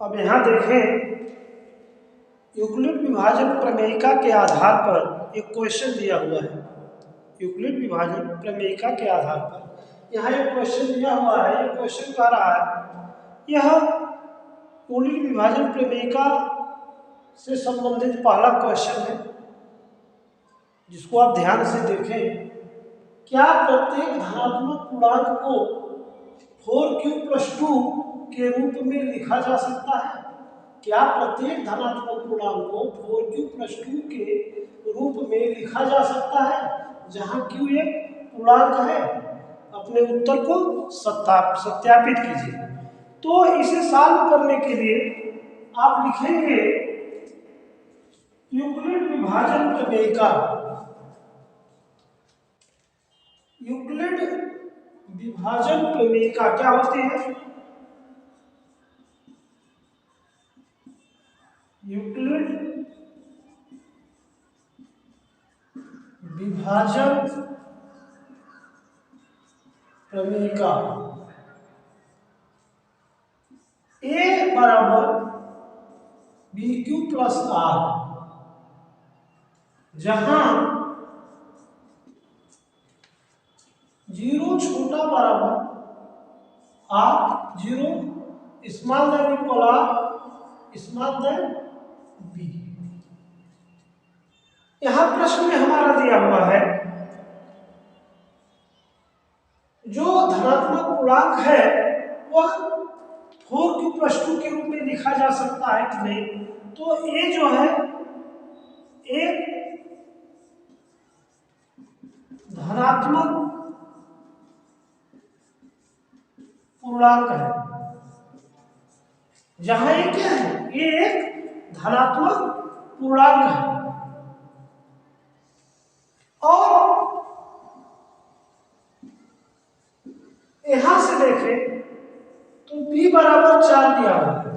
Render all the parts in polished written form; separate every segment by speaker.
Speaker 1: अब यहाँ देखें, यूक्लिड विभाजन प्रमेयिका के आधार पर एक क्वेश्चन दिया हुआ है। यूक्लिड विभाजन प्रमेयिका के आधार पर यहाँ एक क्वेश्चन दिया हुआ है। ये क्वेश्चन कह रहा है, यह यूक्लिड विभाजन प्रमेयिका से संबंधित पहला क्वेश्चन है, जिसको आप ध्यान से देखें। क्या प्रत्येक धनात्मक पूर्णांक को 4q+2 के रूप में लिखा जा सकता है? क्या प्रत्येक धनात्मक पूर्णांक को 4q+2 के रूप में लिखा जा सकता है, जहां q एक पूर्णांक है? अपने उत्तर को सत्यापित कीजिए। तो इसे सॉल्व करने के लिए आप लिखेंगे यूक्लिड विभाजन प्रमेयिका। यूक्लिड विभाजन प्रमेयिका क्या होती है? यूक्लिड विभाजन प्रमेयिका A बराबर BQ+R, जहां 0 छोटा बराबर R, 0 small than equal R, small than B। यहां प्रश्न में हमारा दिया हुआ है, जो धनात्मक पूर्णांक है वह 4q+2 के रूप में लिखा जा सकता है कि नहीं। तो ये जो है एक धनात्मक पूर्णांक है, जहां ये क्या है, ये एक धनात्मक पूर्णांक है। और यहां से देखें तो b बराबर 4 दिया हुआ है।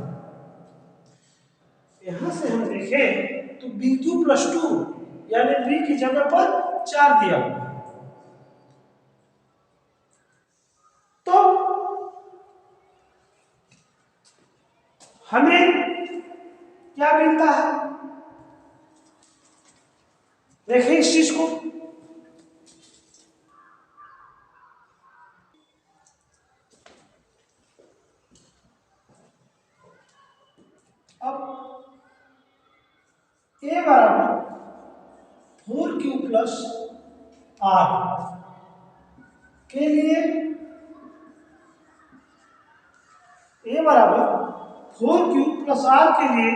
Speaker 1: यहां से हम देखें तो BQ+2 यानी b की जगह पर 4 दिया हुआ है। तो हमें क्या मिलता है, देखें इस चीज को। अब A बराबर 4q+R के लिए, A बराबर 4q+R के लिए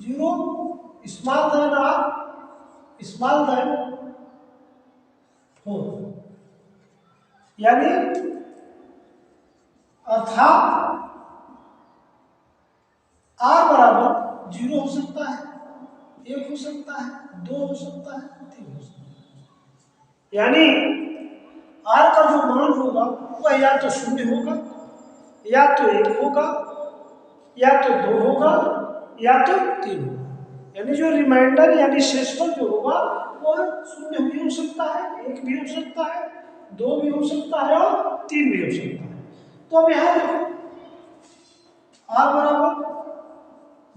Speaker 1: 0 small than R, small than 4, यानी अर्थात R बराबर 0 हो सकता है, 1 हो सकता है, 2 हो सकता है, 3 हो सकता है। यानी R का जो मान होगा वह या तो 0 होगा, या तो 1 होगा, या तो 2 होगा, या तो 3 होगा। यानी जो रिमाइंडर यानी शेषफल जो होगा वह 0 भी हो सकता है, 1 भी हो सकता है, 2 भी हो सकता है और 3 भी हो सकता है। तो अब यहां देखो, R बराबर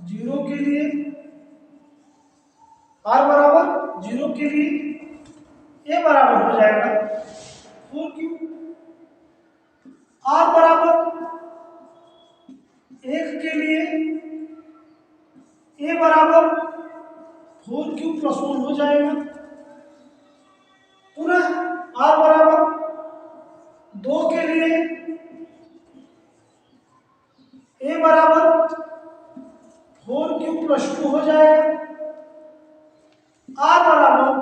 Speaker 1: 0 के लिए, R बराबर 0 के लिए A बराबर हो जाएगा 4q। R बराबर 1 के लिए A बराबर 4q+1 हो जाएगा। पुनः R बराबर 2 के लिए A बराबर 4q+2 हो जाएगा। R बराबर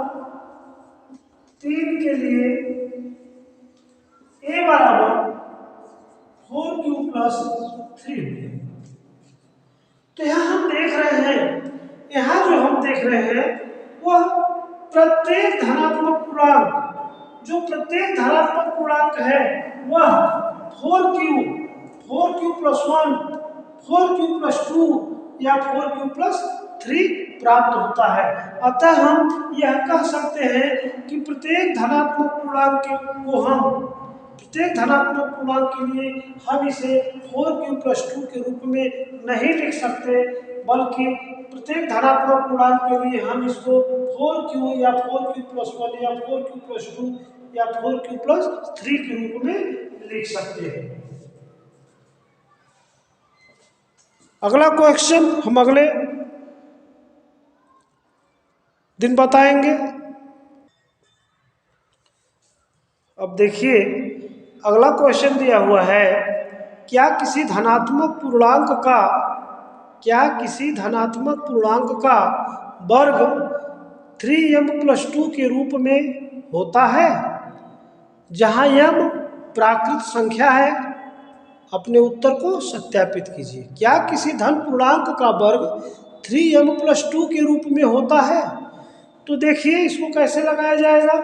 Speaker 1: 3 के लिए A बराबर 4q+3। तो यहां हम देख रहे हैं, यहां जो हम देख रहे हैं वह प्रत्येक धनात्मक पूर्णांक, जो प्रत्येक धनात्मक पूर्णांक है वह 4q+1, 4q+2 या 4q+3 प्राप्त होता है। अतः हम यह कह सकते हैं कि प्रत्येक धनात्मक पूर्णांक को हम प्रत्येक धनात्मक पूर्णांक के लिए हम इसे 4q+2 के रूप में नहीं लिख सकते, बल्कि प्रत्येक धनात्मक पूर्णांक के लिए हम इसको 4q या 4q+1 या 4q+2 या 4q+3 के रूप में लिख सकते हैं। अगला क्वेश्चन हम अगले दिन बताएंगे। अब देखिए अगला क्वेश्चन दिया हुआ है, क्या किसी धनात्मक पूर्णांक का वर्ग 3m+2 के रूप में होता है, जहां m प्राकृत संख्या है। अपने उत्तर को सत्यापित कीजिए। क्या किसी धन पूर्णांक का वर्ग 3m+2 के रूप में होता है? तो देखिए इसको कैसे लगाया जाएगा।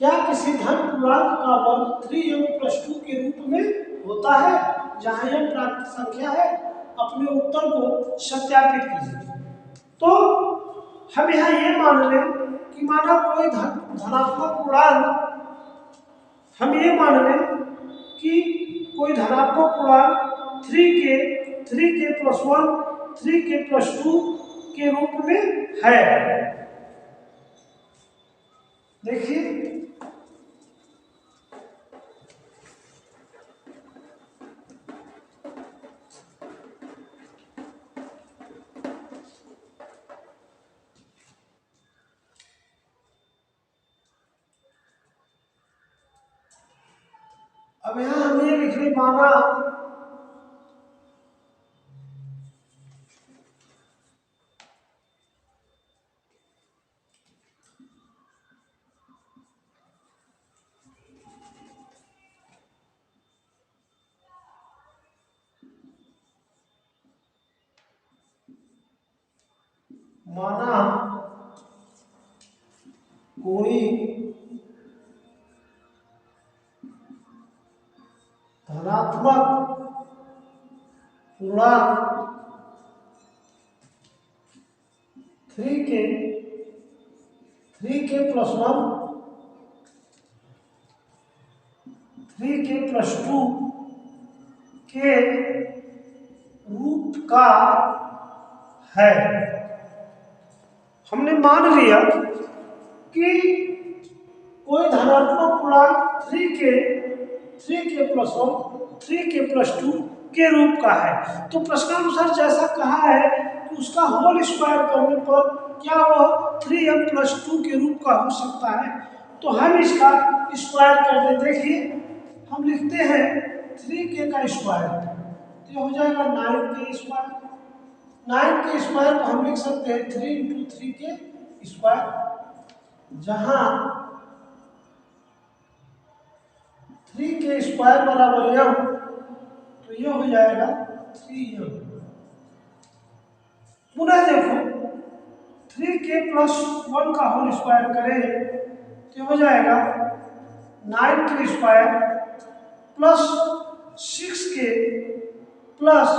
Speaker 1: क्या किसी धन पूर्णांक का वर्ग 3m+2 के रूप में होता है, जहां m प्राकृत संख्या है। अपने उत्तर को सत्यापित कीजिए। तो हम यहाँ ये मान लें कि माना कोई धनात्मक पूर्णांक, हम ये मान लें कि कोई धनात्मक पूर्णांक 3k+1 3k+2 के रूप में है। देखिए अब यहां हम ये लिख रहे माना कोई धनात्मक पूर्णांक 3k+1 3k+2 के रूप का है। हमने मान लिया कि कोई धनात्मक पूर्णांक 3k+1 3k+2 के रूप का है। तो प्रश्नानुसार जैसा कहा है कि उसका होल स्क्वायर करने पर क्या वह 3m+2 के रूप का हो सकता है। तो हम इसका स्क्वायर कर दें। देखिए हम लिखते हैं 3k का स्क्वायर, तो हो जाएगा 9k स्क्वायर। 9k स्क्वायर को हम लिख सकते हैं 3 × 3k स्क्वायर, जहां 3k स्क्वायर बराबर m, तो ये हो जाएगा 3m। पुनः देखो 3k+1 का होल स्क्वायर करें तो हो जाएगा 9k square plus 6k plus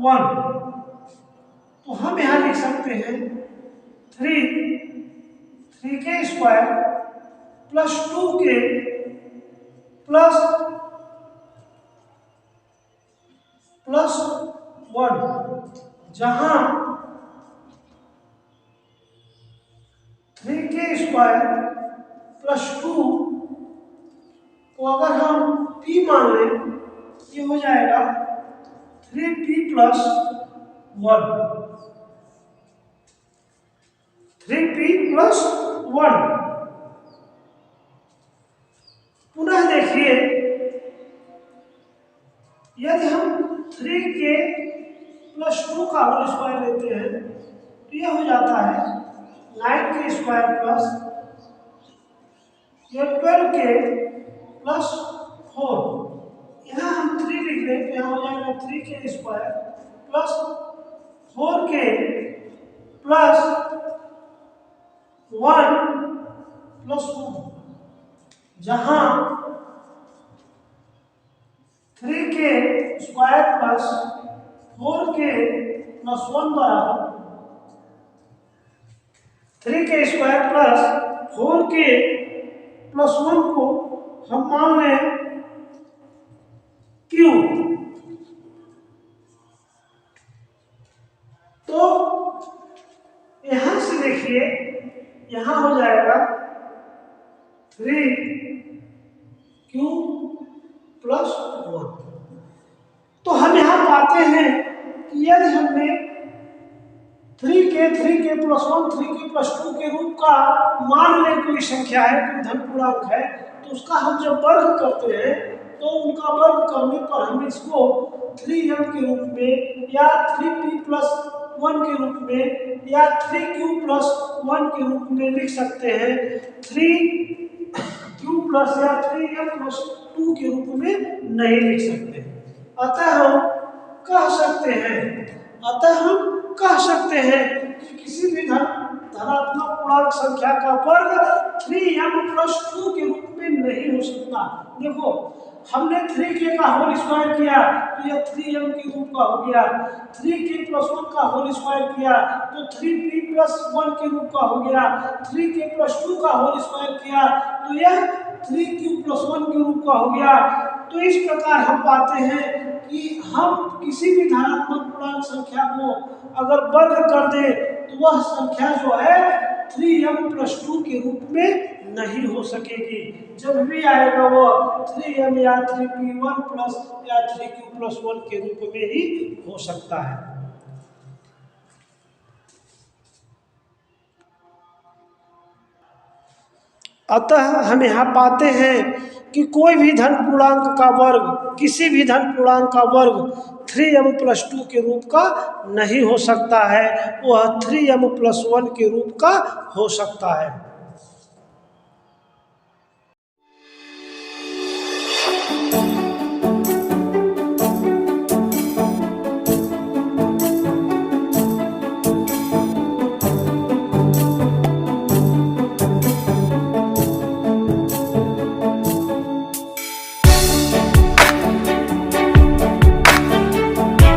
Speaker 1: 1। तो हम यहां लिख सकते हैं 3k square plus 2k plus 1, जहां 3k स्क्वायर प्लस 2 को अगर हम p मान लें, ये हो जाएगा 3p + 1, 3p + 1। पुनः देखिए यदि हम 3k + 2 का होल स्क्वायर लेते हैं तो यह हो जाता है 9k square plus 12k plus 4। यहाँ हम 3 लिख लें तो यहाँ हो जाएगा 3k square plus 4k plus 1 plus 1, जहाँ 3k square plus 4k plus 1 बराबर 3k square plus 4k plus 1 को हम मान लें Q, तो यहां से देखिए यहां हो जाएगा 3Q + 1। तो हम यहां पाते हैं कि यदि हमने 3K + 1 3K + 2 के रूप का मान लें कोई संख्या है, कोई धन पूर्णांक है, तो उसका हम जब वर्ग करते हैं तो उनका वर्ग करने पर हम इसको 3m के रूप में या 3p + 1 के रूप में या 3q + 1 के रूप में लिख सकते हैं। 3q + या 3m + 2 के रूप में नहीं लिख सकते। अतः हम कह सकते हैं कि किसी भी धनात्मक पूर्णांक संख्या का वर्ग 3m + 2 के रूप में नहीं हो सकता। देखो हमने 3k का होल स्क्वायर किया तो यह 3m के रूप का हो गया, 3k + 1 का होल स्क्वायर किया तो 3p + 1 के रूप का हो गया, 3k + 2 का होल स्क्वायर किया तो यह 3q + 1 के रूप का हो गया। तो इस प्रकार हम पाते हैं कि हम किसी भी धनात्मक पूर्णांक संख्या को अगर वर्ग कर दें तो वह संख्या जो है 3m + 2 के रूप में नहीं हो सकेगी। जब भी आएगा वो 3m या 3p1 + या 3q + 1 के रूप में ही हो सकता है। अतः हम यहाँ पाते हैं कि कोई भी धन पूर्णांक का वर्ग, किसी भी धन पूर्णांक का वर्ग 3m + 2 के रूप का नहीं हो सकता है, वह 3m + 1 के रूप का हो सकता है।